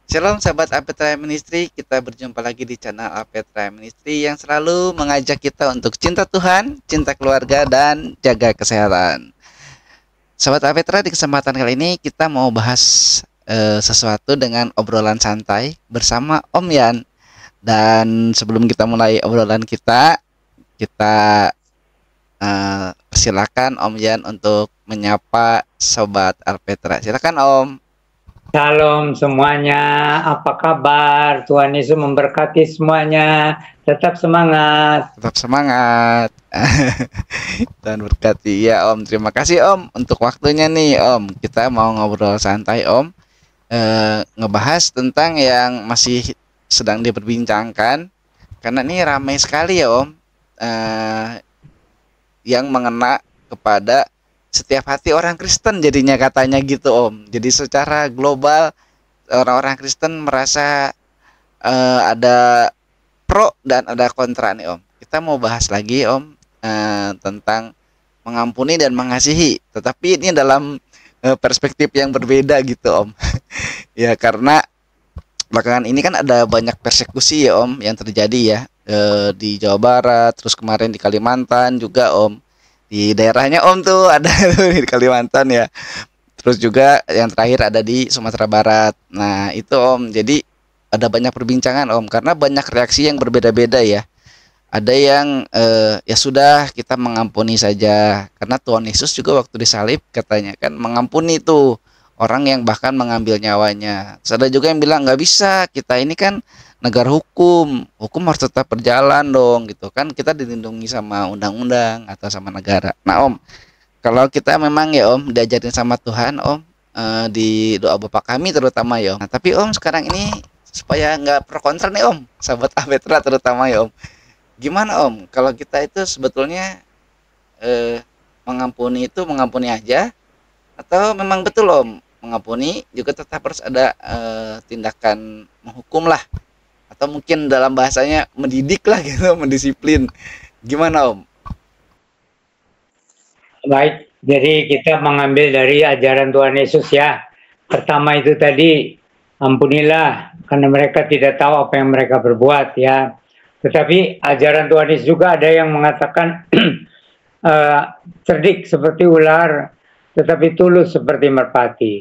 Shalom sahabat Apetra Ministry, kita berjumpa lagi di channel Apetra Ministry yang selalu mengajak kita untuk cinta Tuhan, cinta keluarga, dan jaga kesehatan. Sahabat Apetra, di kesempatan kali ini kita mau bahas sesuatu dengan obrolan santai bersama Om Yan. Dan sebelum kita mulai obrolan kita persilakan Om Yan untuk menyapa Sobat Apetra. Silakan Om. Shalom semuanya, apa kabar? Tuhan Yesus memberkati semuanya. Tetap semangat. Tetap semangat. Dan berkati ya Om. Terima kasih Om untuk waktunya nih Om. Kita mau ngobrol santai Om. Ngebahas tentang yang masih sedang diperbincangkan. Karena ini ramai sekali ya Om. Yang mengena kepada setiap hati orang Kristen jadinya katanya gitu Om. Jadi secara global orang-orang Kristen merasa ada pro dan ada kontra nih Om. Kita mau bahas lagi Om tentang mengampuni dan mengasihi. Tetapi ini dalam perspektif yang berbeda gitu Om. Ya karena belakangan ini kan ada banyak persekusi ya Om yang terjadi ya di Jawa Barat, terus kemarin di Kalimantan juga Om. Di daerahnya Om tuh ada di Kalimantan ya. Terus juga yang terakhir ada di Sumatera Barat. Nah itu Om, jadi ada banyak perbincangan Om, karena banyak reaksi yang berbeda-beda ya. Ada yang ya sudah kita mengampuni saja, karena Tuhan Yesus juga waktu disalib katanya kan mengampuni tuh orang yang bahkan mengambil nyawanya. Terus ada juga yang bilang nggak bisa, kita ini kan negara hukum harus tetap berjalan dong gitu kan, kita dilindungi sama undang-undang atau sama negara. Nah Om, kalau kita memang ya Om diajarin sama Tuhan Om di doa Bapa kami terutama ya Om. Nah tapi Om sekarang ini supaya nggak pro kontra nih Om, sahabat Apetra terutama ya Om, gimana Om kalau kita itu sebetulnya mengampuni itu mengampuni aja, atau memang betul Om mengampuni juga tetap harus ada tindakan menghukum lah, atau mungkin dalam bahasanya mendidik lah gitu, mendisiplin. Gimana Om? Baik, jadi kita mengambil dari ajaran Tuhan Yesus ya. Pertama itu tadi, ampunilah karena mereka tidak tahu apa yang mereka berbuat ya. Tetapi ajaran Tuhan Yesus juga ada yang mengatakan cerdik seperti ular, tetapi tulus seperti merpati.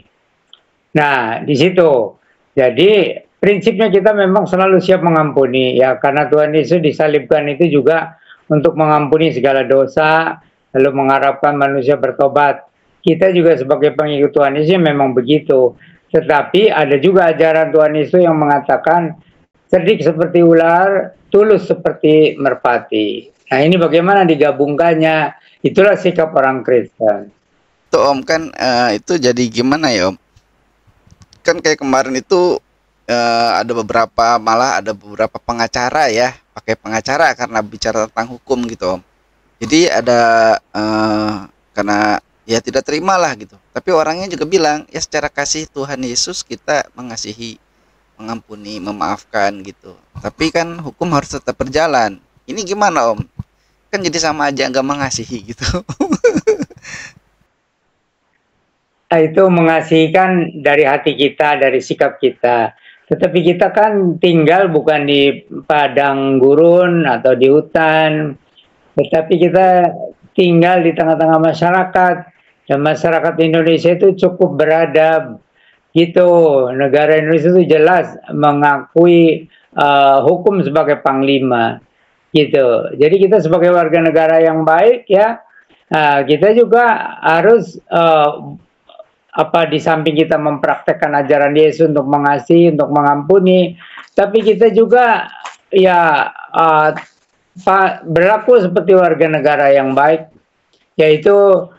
Nah, di situ. Jadi prinsipnya kita memang selalu siap mengampuni ya, karena Tuhan Yesus disalibkan itu juga untuk mengampuni segala dosa, lalu mengharapkan manusia bertobat. Kita juga sebagai pengikut Tuhan Yesus memang begitu. Tetapi ada juga ajaran Tuhan Yesus yang mengatakan cerdik seperti ular, tulus seperti merpati. Nah ini bagaimana digabungkannya? Itulah sikap orang Kristen. Tuh Om kan itu jadi gimana ya Om? Kan kayak kemarin itu ada beberapa pengacara ya, pakai pengacara karena bicara tentang hukum gitu Om. Jadi ada karena ya tidak terima lah gitu. Tapi orangnya juga bilang ya secara kasih Tuhan Yesus kita mengasihi, mengampuni, memaafkan gitu. Tapi kan hukum harus tetap berjalan. Ini gimana Om? Kan jadi sama aja nggak mengasihi gitu. Itu mengasihikan dari hati kita, dari sikap kita. Tetapi kita kan tinggal bukan di padang gurun atau di hutan, tetapi kita tinggal di tengah-tengah masyarakat, dan masyarakat Indonesia itu cukup beradab gitu. Negara Indonesia itu jelas mengakui hukum sebagai panglima gitu. Jadi kita sebagai warga negara yang baik ya, kita juga harus di samping kita mempraktekkan ajaran Yesus untuk mengasihi, untuk mengampuni, tapi kita juga ya berlaku seperti warga negara yang baik, yaitu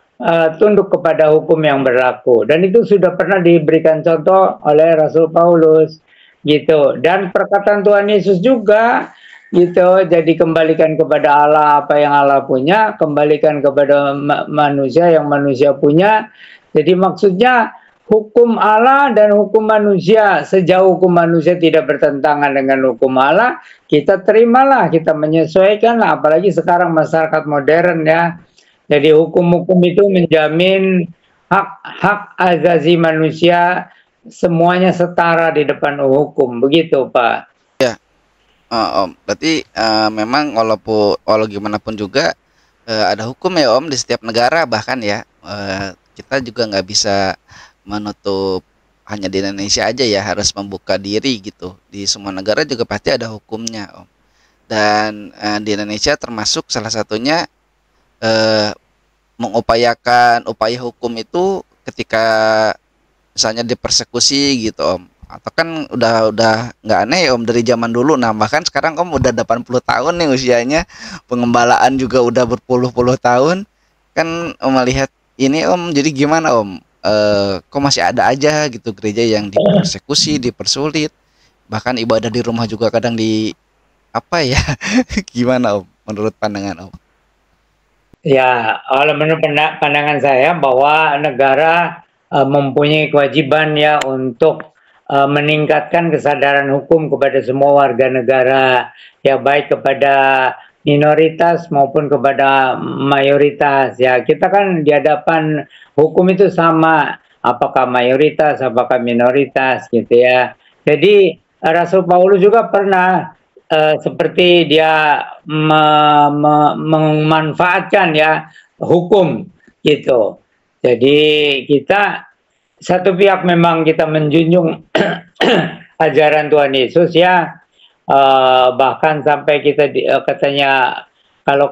tunduk kepada hukum yang berlaku. Dan itu sudah pernah diberikan contoh oleh Rasul Paulus gitu. Dan perkataan Tuhan Yesus juga gitu, jadi kembalikan kepada Allah apa yang Allah punya, kembalikan kepada manusia yang manusia punya. Jadi maksudnya hukum Allah dan hukum manusia, sejauh hukum manusia tidak bertentangan dengan hukum Allah, kita terimalah, kita menyesuaikanlah. Apalagi sekarang masyarakat modern ya. Jadi hukum-hukum itu menjamin hak-hak asasi manusia semuanya setara di depan hukum, begitu Pak. Ya, Om. Berarti memang walau gimana pun juga ada hukum ya Om di setiap negara bahkan ya. Kita juga nggak bisa menutup hanya di Indonesia aja ya, harus membuka diri gitu. Di semua negara juga pasti ada hukumnya Om. Dan di Indonesia termasuk salah satunya eh, mengupayakan upaya hukum itu ketika misalnya dipersekusi gitu Om, atau kan udah nggak aneh ya Om dari zaman dulu. Nah bahkan sekarang Om udah 80 tahun nih usianya, pengembalaan juga udah berpuluh-puluh tahun kan. Om melihat ini Om, jadi gimana Om, kok masih ada aja gitu gereja yang dipersekusi, dipersulit, bahkan ibadah di rumah juga kadang di apa ya. Gimana Om menurut pandangan Om? Ya, kalau menurut pandangan saya bahwa negara mempunyai kewajiban ya untuk meningkatkan kesadaran hukum kepada semua warga negara, ya baik kepada minoritas maupun kepada mayoritas. Ya, kita kan di hadapan hukum itu sama, apakah mayoritas, apakah minoritas gitu ya. Jadi Rasul Paulus juga pernah seperti dia memanfaatkan ya hukum gitu. Jadi kita satu pihak memang kita menjunjung ajaran Tuhan Yesus ya, bahkan sampai kita katanya kalau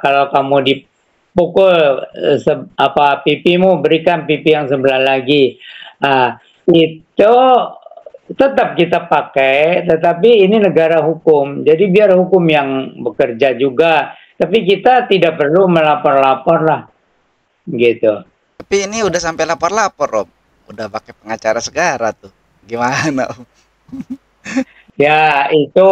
kalau kamu dipukul pipimu, berikan pipi yang sebelah lagi. Itu tetap kita pakai, tetapi ini negara hukum. Jadi biar hukum yang bekerja juga, tapi kita tidak perlu melapor-lapor lah, gitu. Tapi ini udah sampai lapor-lapor Om, udah pakai pengacara segala tuh, gimana Om? Ya itu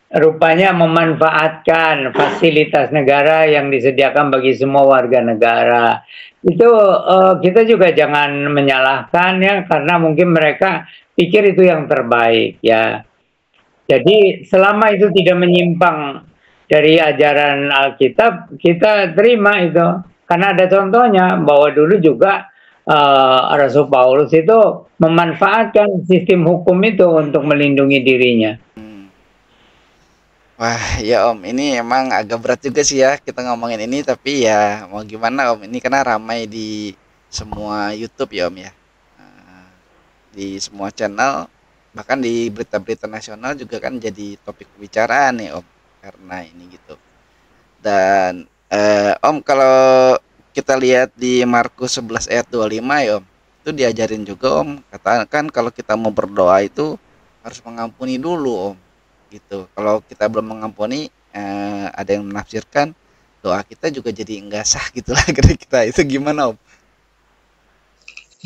rupanya memanfaatkan fasilitas negara yang disediakan bagi semua warga negara. Itu kita juga jangan menyalahkan ya, karena mungkin mereka pikir itu yang terbaik ya. Jadi selama itu tidak menyimpang dari ajaran Alkitab, kita terima itu. Karena ada contohnya bahwa dulu juga Rasul Paulus itu memanfaatkan sistem hukum itu untuk melindungi dirinya. Wah, ya Om, ini emang agak berat juga sih ya kita ngomongin ini, tapi ya mau gimana Om, ini karena ramai di semua YouTube ya Om ya. Eh, Di semua channel, bahkan di berita-berita nasional juga kan jadi topik pembicaraan nih Om, karena ini gitu. Dan Om, kalau kita lihat di Markus 11 ayat 25 ya Om, itu diajarin juga Om, katakan kalau kita mau berdoa itu harus mengampuni dulu Om, gitu. Kalau kita belum mengampuni, ada yang menafsirkan doa kita juga jadi enggak sah gitu lah kira kita. Itu gimana Om?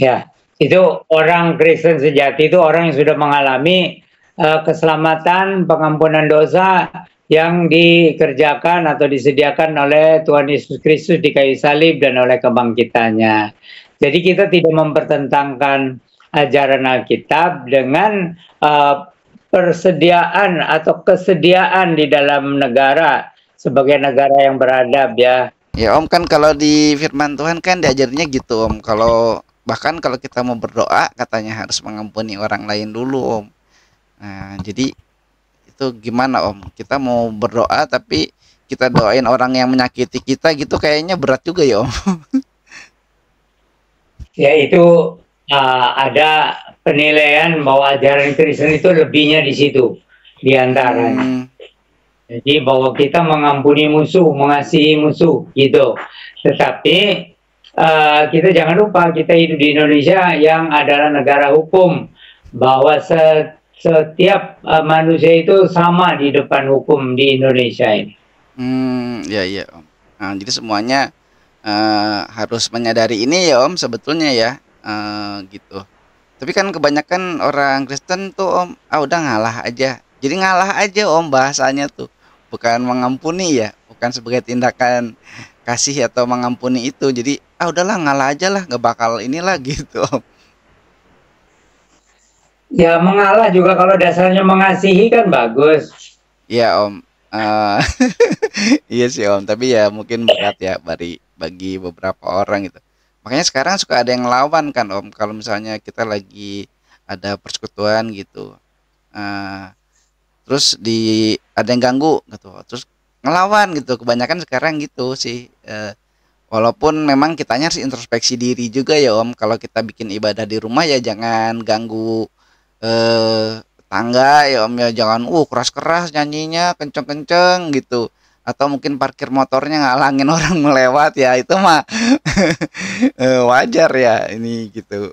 Ya, itu orang Kristen sejati itu orang yang sudah mengalami keselamatan, pengampunan dosa yang dikerjakan atau disediakan oleh Tuhan Yesus Kristus di kayu salib dan oleh kebangkitannya. Jadi kita tidak mempertentangkan ajaran Alkitab dengan persediaan atau kesediaan di dalam negara sebagai negara yang beradab ya. Ya Om, kan kalau di firman Tuhan kan diajarnya gitu Om, kalau bahkan kalau kita mau berdoa katanya harus mengampuni orang lain dulu Om. Nah, jadi itu gimana Om? Kita mau berdoa tapi kita doain orang yang menyakiti kita gitu, kayaknya berat juga ya Om. Ya itu ada penilaian bahwa ajaran Kristen itu lebihnya di situ, di antaranya. Jadi bahwa kita mengampuni musuh, mengasihi musuh, gitu. Tetapi kita jangan lupa kita hidup di Indonesia yang adalah negara hukum, bahwa setiap manusia itu sama di depan hukum di Indonesia ini. Ya ya Om. Nah, jadi semuanya harus menyadari ini ya Om sebetulnya ya, gitu. Tapi kan kebanyakan orang Kristen tuh Om, udah ngalah aja. Jadi ngalah aja Om bahasanya tuh. Bukan mengampuni ya, bukan sebagai tindakan kasih atau mengampuni itu. Jadi udahlah ngalah aja lah, nggak bakal inilah gitu Om. Ya mengalah juga kalau dasarnya mengasihi kan bagus. Iya Om. Iya sih Om, tapi ya mungkin berat ya bagi beberapa orang gitu. Makanya sekarang suka ada yang ngelawan kan Om, kalau misalnya kita lagi ada persekutuan gitu. Eh, terus ada yang ganggu gitu. Terus ngelawan gitu. Kebanyakan sekarang gitu sih. Walaupun memang kitanya harus introspeksi diri juga ya Om. Kalau kita bikin ibadah di rumah ya jangan ganggu tangga ya Om ya. Jangan keras-keras nyanyinya, kenceng-kenceng gitu. Atau mungkin parkir motornya ngalangin orang melewat ya itu mah wajar ya ini gitu.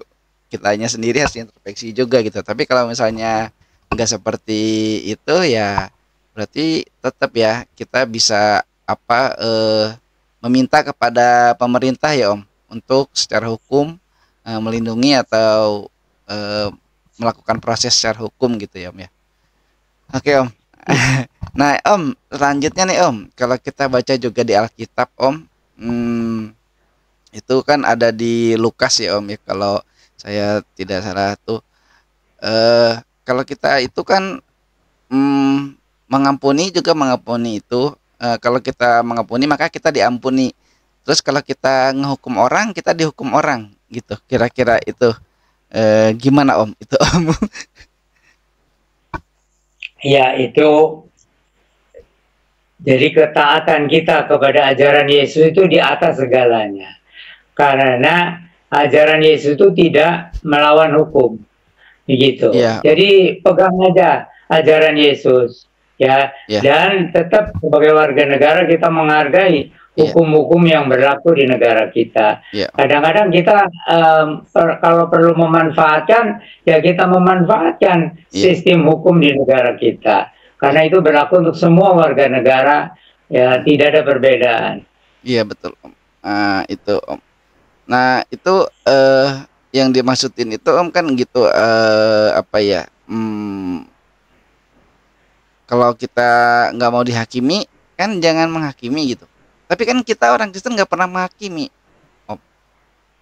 Kitanya sendiri harus introspeksi juga gitu. Tapi kalau misalnya nggak seperti itu ya berarti tetap ya kita bisa meminta kepada pemerintah ya Om untuk secara hukum melindungi atau eh, melakukan proses secara hukum gitu ya Om ya. Oke Om. Nah Om, selanjutnya nih Om, kalau kita baca juga di Alkitab Om, itu kan ada di Lukas ya Om ya, kalau saya tidak salah tuh. Kalau kita itu kan mengampuni juga mengampuni itu. Kalau kita mengampuni maka kita diampuni. Terus kalau kita ngehukum orang, kita dihukum orang gitu. Kira-kira itu gimana Om? Itu Om. Ya, itu jadi ketaatan kita kepada ajaran Yesus itu di atas segalanya. Karena ajaran Yesus itu tidak melawan hukum. Begitu. Iya, Om. Jadi pegang aja ajaran Yesus ya, Iya, dan tetap sebagai warga negara kita menghargai iya, hukum-hukum yang berlaku di negara kita. iya, Om. Kadang-kadang kita kalau perlu memanfaatkan ya kita memanfaatkan Iya, sistem hukum di negara kita. iya. Karena itu berlaku untuk semua warga negara ya, tidak ada perbedaan. Iya betul Om. Itu Om. Nah, itu yang dimaksudin itu Om kan gitu apa ya? Kalau kita nggak mau dihakimi kan jangan menghakimi gitu. Tapi kan kita orang Kristen nggak pernah menghakimi, Om.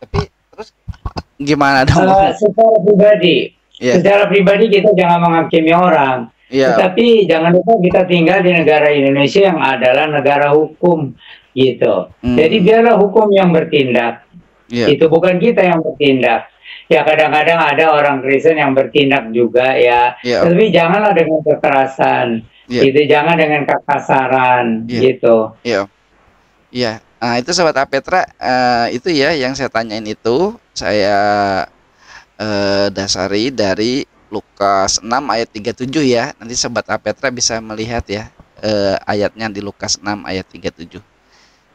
Tapi terus gimana dong Om? Secara pribadi, Iya, secara pribadi kita jangan menghakimi orang, iya, Om. tetapi jangan lupa kita tinggal di negara Indonesia yang adalah negara hukum, gitu. Jadi Hmm, biarlah hukum yang bertindak, iya, itu bukan kita yang bertindak. Ya kadang-kadang ada orang Kristen yang bertindak juga ya, iya Om. tapi janganlah dengan kekerasan, Iya, itu jangan dengan kekasaran, iya, gitu. iya Om. Iya. Nah, itu Sobat Apetra, itu ya yang saya tanyain itu saya dasari dari Lukas 6 ayat 37 ya. Nanti Sobat Apetra bisa melihat ya ayatnya di Lukas 6 ayat 37.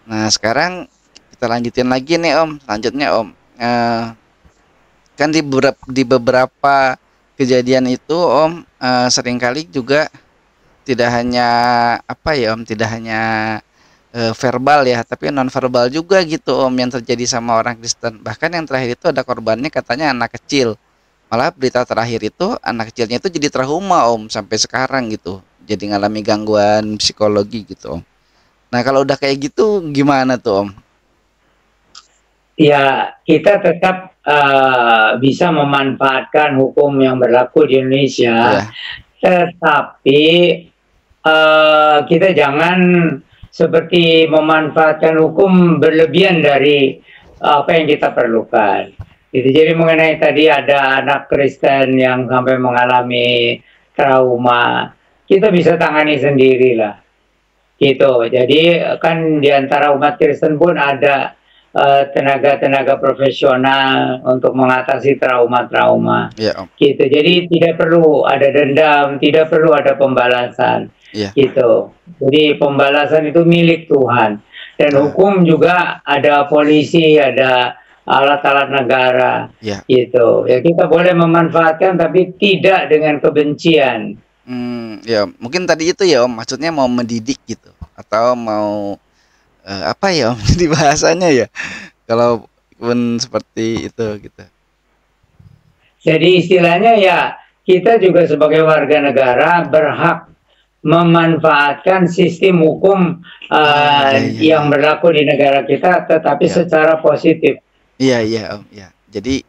Nah, sekarang kita lanjutin lagi nih Om. Selanjutnya Om, kan di beberapa kejadian itu Om seringkali juga tidak hanya apa ya Om, tidak hanya verbal ya, tapi non verbal juga gitu Om yang terjadi sama orang Kristen. Bahkan yang terakhir itu ada korbannya katanya anak kecil. Malah berita terakhir itu anak kecilnya itu jadi trauma Om sampai sekarang gitu. Jadi ngalami gangguan psikologi gitu Om. Nah, kalau udah kayak gitu gimana tuh Om? Ya, kita tetap bisa memanfaatkan hukum yang berlaku di Indonesia, Iya, tetapi kita jangan seperti memanfaatkan hukum berlebihan dari apa yang kita perlukan. Itu jadi mengenai tadi ada anak Kristen yang sampai mengalami trauma, kita bisa tangani sendirilah. Gitu. Jadi kan di antara umat Kristen pun ada tenaga-tenaga profesional untuk mengatasi trauma-trauma. iya Om. Gitu. Jadi tidak perlu ada dendam, tidak perlu ada pembalasan. Iya. Gitu. Jadi pembalasan itu milik Tuhan. Dan Nah, hukum juga ada polisi, ada alat-alat negara. iya. Gitu. Ya kita boleh memanfaatkan tapi tidak dengan kebencian. Ya mungkin tadi itu ya Om, maksudnya mau mendidik gitu atau mau apa ya Om jadi bahasanya ya. Kalau pun seperti itu gitu. Jadi istilahnya ya kita juga sebagai warga negara berhak memanfaatkan sistem hukum Iya iya iya. yang berlaku di negara kita, tetapi Ya. secara positif. Iya iya Om, ya. Jadi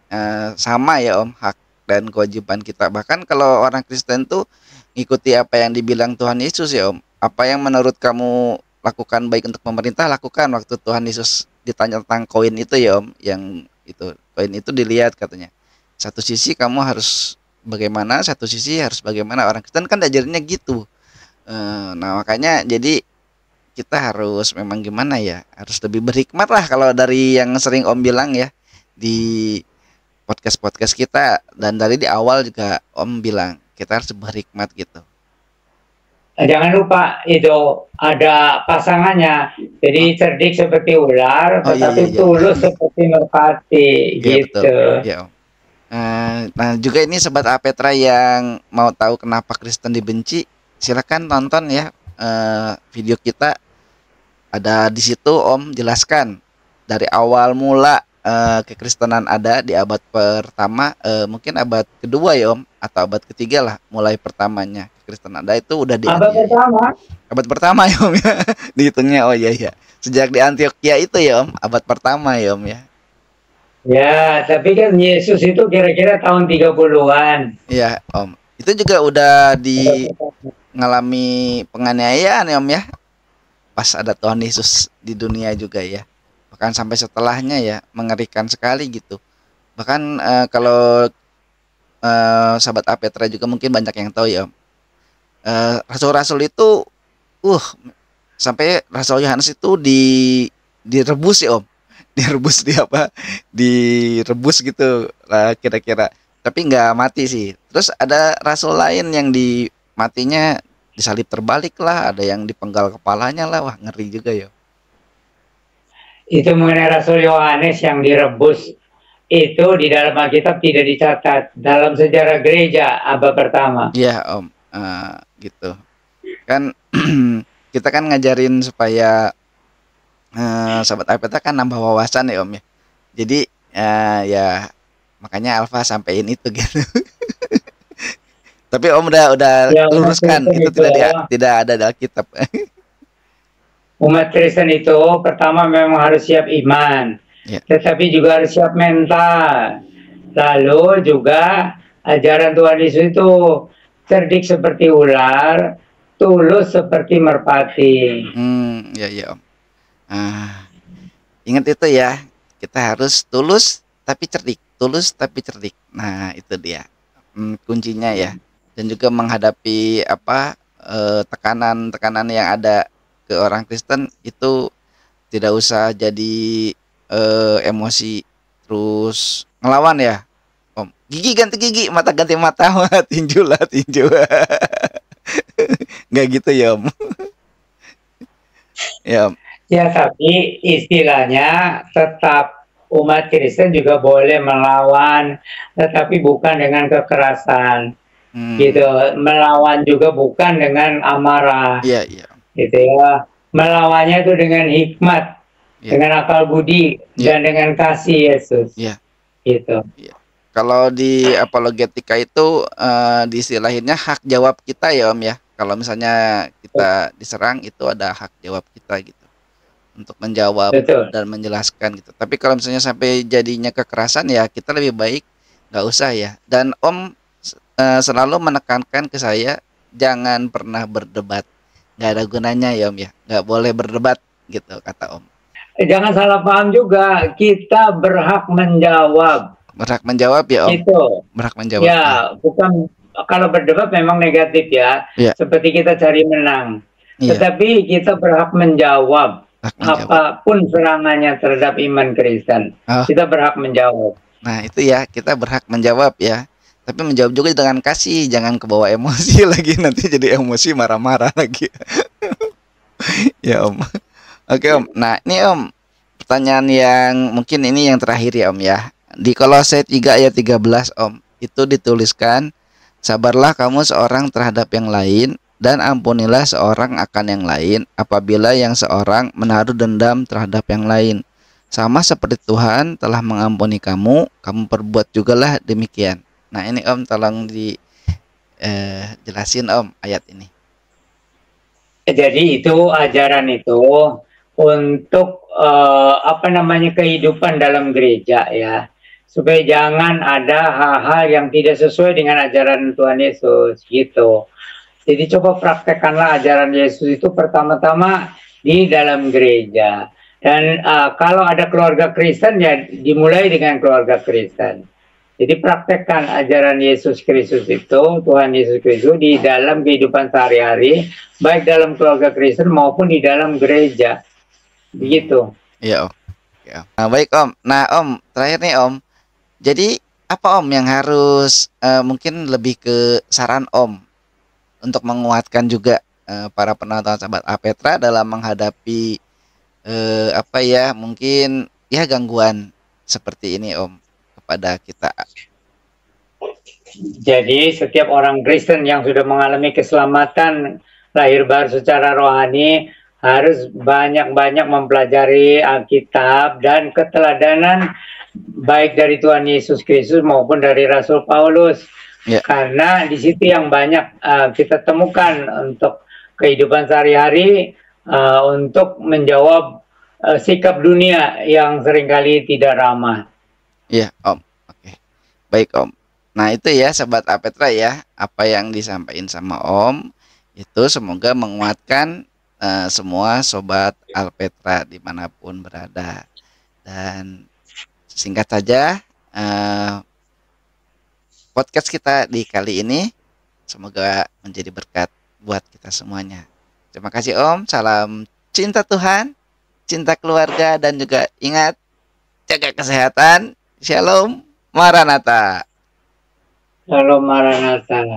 sama ya Om hak dan kewajiban kita. Bahkan kalau orang Kristen tuh ngikuti apa yang dibilang Tuhan Yesus ya Om. Apa yang menurut kamu lakukan baik untuk pemerintah lakukan waktu Tuhan Yesus ditanya tentang koin itu ya Om, yang itu koin itu dilihat katanya. Satu sisi kamu harus bagaimana, satu sisi harus bagaimana. Orang Kristen kan diajarinnya gitu. Nah makanya jadi kita harus memang gimana ya, harus lebih berhikmat lah kalau dari yang sering Om bilang ya di podcast-podcast kita, dan dari di awal juga Om bilang kita harus berhikmat gitu. Jangan lupa itu ada pasangannya. Jadi Oh, cerdik seperti ular, oh iya iya tetapi iya iya. tulus seperti merpati, Iya betul. gitu. Iya Om. Nah juga ini Sobat Apetra yang mau tahu kenapa Kristen dibenci, silakan tonton ya video kita, ada di situ Om jelaskan dari awal mula kekristenan ada di abad pertama, mungkin abad kedua ya Om, atau abad ketiga lah mulai pertamanya kekristenan ada, itu udah Abad dianiaya. pertama, Abad pertama ya Om ya, dihitungnya. Oh iya iya, sejak di Antioquia itu ya Om, abad pertama ya Om ya. ya, tapi kan Yesus itu kira-kira tahun 30-an. Iya Om, itu juga udah di ngalami penganiayaan ya Om ya, pas ada Tuhan Yesus di dunia juga ya, bahkan sampai setelahnya ya, mengerikan sekali gitu. Bahkan kalau sahabat Apetra juga mungkin banyak yang tahu ya Om, rasul-rasul itu uh sampai Rasul Yohanes itu direbus ya Om, direbus di apa, direbus gitu lah kira-kira, tapi nggak mati sih. Terus ada rasul lain yang di matinya disalib terbalik lah, ada yang dipenggal kepalanya lah, wah ngeri juga ya. Itu mengenai Rasul Yohanes yang direbus, itu di dalam Alkitab tidak dicatat. Dalam sejarah gereja abad pertama. Iya Om. Gitu kan. Kita kan ngajarin supaya sahabat Alpeta kan nambah wawasan ya Om ya, jadi ya makanya Alfa sampein itu gitu. Tapi Om udah Ya, umat luruskan Kristen itu itu, tidak ada di Alkitab. umat Kristen itu pertama memang harus siap iman, Ya. tetapi juga harus siap mental. Lalu juga ajaran Tuhan Yesus itu cerdik seperti ular, tulus seperti merpati. Ya ya Om. Ingat itu ya, kita harus tulus tapi cerdik, tulus tapi cerdik. Nah itu dia kuncinya ya. Dan juga menghadapi apa tekanan-tekanan yang ada ke orang Kristen itu tidak usah jadi emosi terus ngelawan ya Om. Gigi ganti gigi, mata ganti mata, tinju lah tinju. Nggak gitu ya Om. Ya Om. Ya, tapi istilahnya tetap umat Kristen juga boleh melawan, tetapi bukan dengan kekerasan. Gitu, melawan juga bukan dengan amarah. Iya iya Gitu ya. Melawannya itu dengan hikmat, iya dengan akal budi, iya dan dengan kasih Yesus. iya. Gitu. Iya. Kalau di apologetika itu diistilahinnya hak jawab kita ya Om ya. Kalau misalnya kita diserang itu ada hak jawab kita gitu, untuk menjawab Betul. dan menjelaskan gitu. Tapi kalau misalnya sampai jadinya kekerasan ya kita lebih baik nggak usah ya. Dan Om selalu menekankan ke saya jangan pernah berdebat, nggak ada gunanya ya Om ya, nggak boleh berdebat gitu kata Om. Jangan salah paham juga, kita berhak menjawab. Berhak menjawab ya Om. Itu. Berhak menjawab. Ya, bukan kalau berdebat memang negatif ya, ya. Seperti kita cari menang. Iya. Tetapi kita berhak menjawab. Berhak menjawab. Apapun serangannya terhadap iman Kristen, kita berhak menjawab. Nah itu ya, kita berhak menjawab ya. Tapi menjawab juga dengan kasih, jangan kebawa emosi lagi, nanti jadi emosi marah-marah lagi. Ya Om. Oke Om. Nah ini Om, pertanyaan yang mungkin ini yang terakhir ya Om ya. Di Kolose 3 ayat 13 Om, itu dituliskan, sabarlah kamu seorang terhadap yang lain, dan ampunilah seorang akan yang lain apabila yang seorang menaruh dendam terhadap yang lain. Sama seperti Tuhan telah mengampuni kamu, kamu perbuat jugalah demikian. Nah ini Om tolong jelasin Om ayat ini. Jadi itu ajaran itu untuk kehidupan dalam gereja ya, supaya jangan ada hal-hal yang tidak sesuai dengan ajaran Tuhan Yesus gitu. Jadi coba praktekkanlah ajaran Yesus itu pertama-tama di dalam gereja. Dan kalau ada keluarga Kristen ya dimulai dengan keluarga Kristen. Jadi praktekkan ajaran Yesus Kristus itu, Tuhan Yesus Kristus di dalam kehidupan sehari-hari, baik dalam keluarga Kristen maupun di dalam gereja. Begitu. Iya Om. Ya. Nah, baik Om. Nah Om, terakhir nih Om. Jadi apa Om yang harus mungkin lebih ke saran Om untuk menguatkan juga para penonton sahabat Apetra dalam menghadapi apa ya mungkin ya gangguan seperti ini Om kepada kita. Jadi setiap orang Kristen yang sudah mengalami keselamatan lahir baru secara rohani harus banyak-banyak mempelajari Alkitab dan keteladanan baik dari Tuhan Yesus Kristus maupun dari Rasul Paulus. Ya. Karena di situ yang banyak kita temukan untuk kehidupan sehari-hari untuk menjawab sikap dunia yang seringkali tidak ramah. Iya Om. Oke. Baik Om. Nah itu ya Sobat Apetra ya, apa yang disampaikan sama Om itu semoga menguatkan semua Sobat Alpetra dimanapun berada. Dan singkat saja podcast kita di kali ini semoga menjadi berkat buat kita semuanya. Terima kasih Om, salam cinta Tuhan, cinta keluarga, dan juga ingat jaga kesehatan. Shalom Maranatha. Shalom Maranatha.